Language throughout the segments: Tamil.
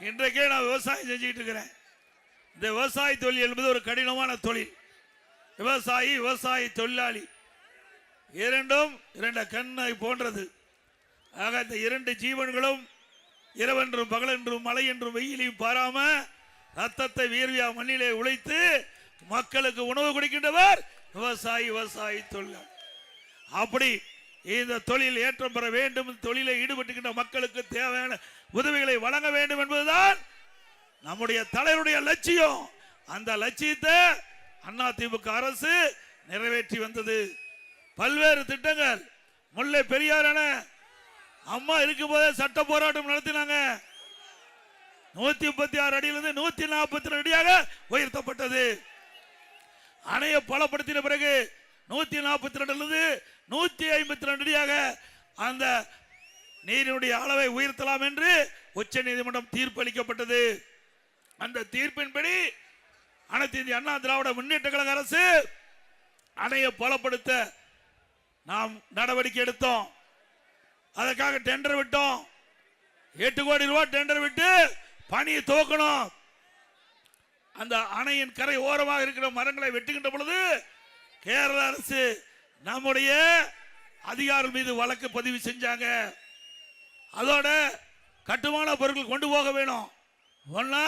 இன்றைக்கே நான் விவசாயம் செஞ்சுக்கிட்டு இருக்கிறேன். இந்த விவசாய தொழில் என்பது ஒரு கடினமான தொழில். விவசாயி விவசாய தொழிலாளி இரண்டும் இரண்ட கண்ணை போன்றது. ஆக இந்த இரண்டு ஜீவன்களும் இரவென்றும் பகலென்றும் மழை என்றும் வெயிலையும் பாராம ரத்தத்தை வீர்வியா மண்ணிலே உழைத்து மக்களுக்கு உணவு கொடுக்கின்றவர் விவசாயி விவசாயி தொழிலாளி. அப்படி இந்த தொழில் ஏற்றம் பெற வேண்டும், தொழிலை ஈடுபட்டுகின்ற மக்களுக்கு தேவையான உதவிகளை வழங்க வேண்டும் என்பதுதான் நம்முடைய தலைவருடைய லட்சியம். அந்த லட்சியத்தை அதிமுக அரசு நிறைவேற்றி வந்தது. பல்வேறு திட்டங்கள், முல்லை பெரியார் அணை அம்மா இருக்கும் போதே சட்ட போராட்டம் நடத்தினாங்க. 136 அடியிலிருந்து 142 அடியாக உயர்த்தப்பட்டது. அணையை பலப்படுத்தின பிறகு 142 152 அடியாக அந்த நீரினுடைய அளவை உயர்த்தலாம் என்று உச்ச நீதிமன்றம் தீர்ப்பு அளிக்கப்பட்டது. அந்த தீர்ப்பின்படி அனைத்து இந்திய அண்ணா திராவிட முன்னேற்ற கழக அரசு அணையை பலப்படுத்த நாம் நடவடிக்கை எடுத்தோம். அதற்காக டெண்டர் விட்டோம். 8 கோடி ரூபாய் டெண்டர் விட்டு பணியை துவக்கணும். அந்த அணையின் கரை ஓரமாக இருக்கிற மரங்களை வெட்டுகின்ற பொழுது கேரள அரசு நம்முடைய அதிகாரிகள் மீது வழக்கு பதிவு செஞ்சாங்க. அதோட கட்டுமான பொருட்கள் கொண்டு போக வேணும். ஒன்னா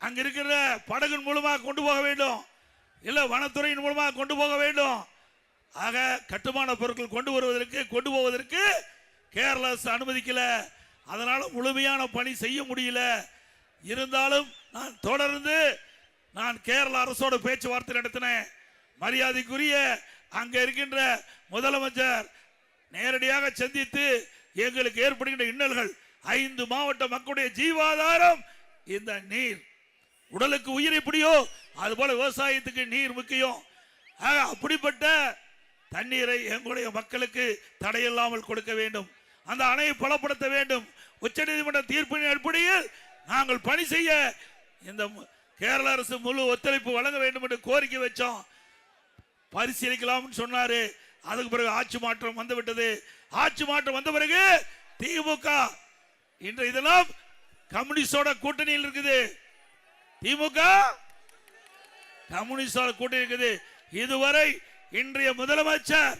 அங்க இருக்கிற படகு மூலமாக கொண்டு போக வேண்டும், இல்ல வனத்துறையின் மூலமாக கொண்டு போக வேண்டும். ஆக கட்டுமான பொருட்கள் கொண்டு போவதற்கு கேரள அரசு அனுமதிக்கல. அதனால முழுமையான பணி செய்ய முடியல. இருந்தாலும் நான் தொடர்ந்து கேரள அரசோட பேச்சுவார்த்தை நடத்தினேன். மரியாதைக்குரிய அங்க இருக்கின்ற முதலமைச்சர் நேரடியாக சந்தித்து எங்களுக்கு ஏற்படுகின்ற இன்னல்கள், 5 மாவட்ட மக்களுடைய ஜீவாதாரம் இந்த நீர், உடலுக்கு உயிர் எப்படியோ அதுபோல விவசாயத்துக்கு நீர் முக்கியம். அப்படிப்பட்ட தண்ணீரை எங்களுடைய மக்களுக்கு தடையில்லாமல் கொடுக்க வேண்டும், அந்த அணையை பலப்படுத்த வேண்டும். உச்ச நீதிமன்ற தீர்ப்பின் அடிப்படையில் நாங்கள் பணி செய்ய இந்த கேரள அரசு முழு ஒத்துழைப்பு வழங்க வேண்டும் என்று கோரிக்கை வச்சோம். பரிசீலிக்கலாம் சொன்னாரு. அதுக்கு பிறகு ஆட்சி மாற்றம் வந்துவிட்டது. ஆட்சி மாற்றம் வந்த பிறகு திமுக இன்றைய தினம் கம்யூனிஸ்டோட கூட்டணியில் இருக்குது. திமுக கம்யூனிஸ்டோட கூட்டணி இருக்குது. இதுவரை இன்றைய முதலமைச்சர்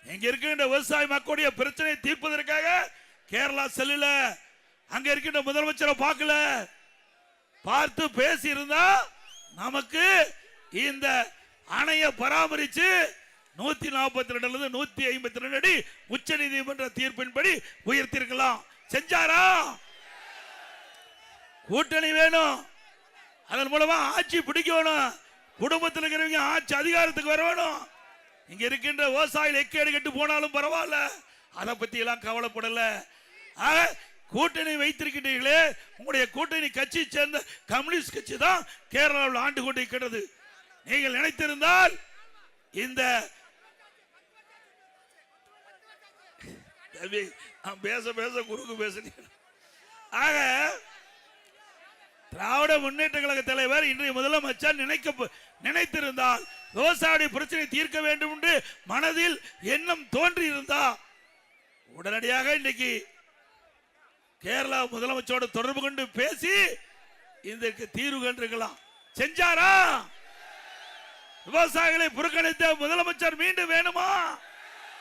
இங்க இருக்கின்ற விவசாய மக்களுடைய பிரச்சனையை தீர்ப்பதற்காக கேரளா செல்லல. அங்க இருக்கின்ற முதலமைச்சரை பார்க்கல. பார்த்து பேசி இருந்தா நமக்கு இந்த அணையை பராமரிச்சு 142 152 அடி உச்ச நீதிமன்ற தீர்ப்பின்படி உயர்த்திருக்கலாம். செஞ்சாரா? கூட்டணி வேணும், அதன் மூலமா ஆட்சி பிடிக்கணும், குடும்பத்தில் இருக்கிறவங்க ஆட்சி அதிகாரத்துக்கு வரணும். இங்க இருக்கின்ற விவசாயிகள் எக்கேடு கெட்டு போனாலும் பரவாயில்ல, அதை பத்தி எல்லாம் கவலைப்படல. கூட்டணி வைத்திருக்கின்றீர்களே, உங்களுடைய கூட்டணி கட்சி சேர்ந்த கம்யூனிஸ்ட் கட்சி தான் கேரளாவில் ஆண்டு கொண்டிருக்கிறது. நீங்கள் நினைத்திருந்தால் இந்த பேச குறுக்கு பேசுறீங்க. ஆக திராவிட முன்னேற்ற கழக தலைவர் இன்றைய முதலமைச்சர் நினைத்திருந்தால் விவசாய பிரச்சனை தீர்க்க வேண்டும் என்று மனதில் எண்ணம் தோன்றி இருந்தா உடனடியாக இன்னைக்கு கேரளா முதலமைச்சரோடு தொடர்பு கொண்டு பேசி இதற்கு தீர்வு கண்டிருக்கலாம். செஞ்சாரா? விவசாயிகளை புறக்கணித்த முதலமைச்சர் மீண்டும் வேணுமா?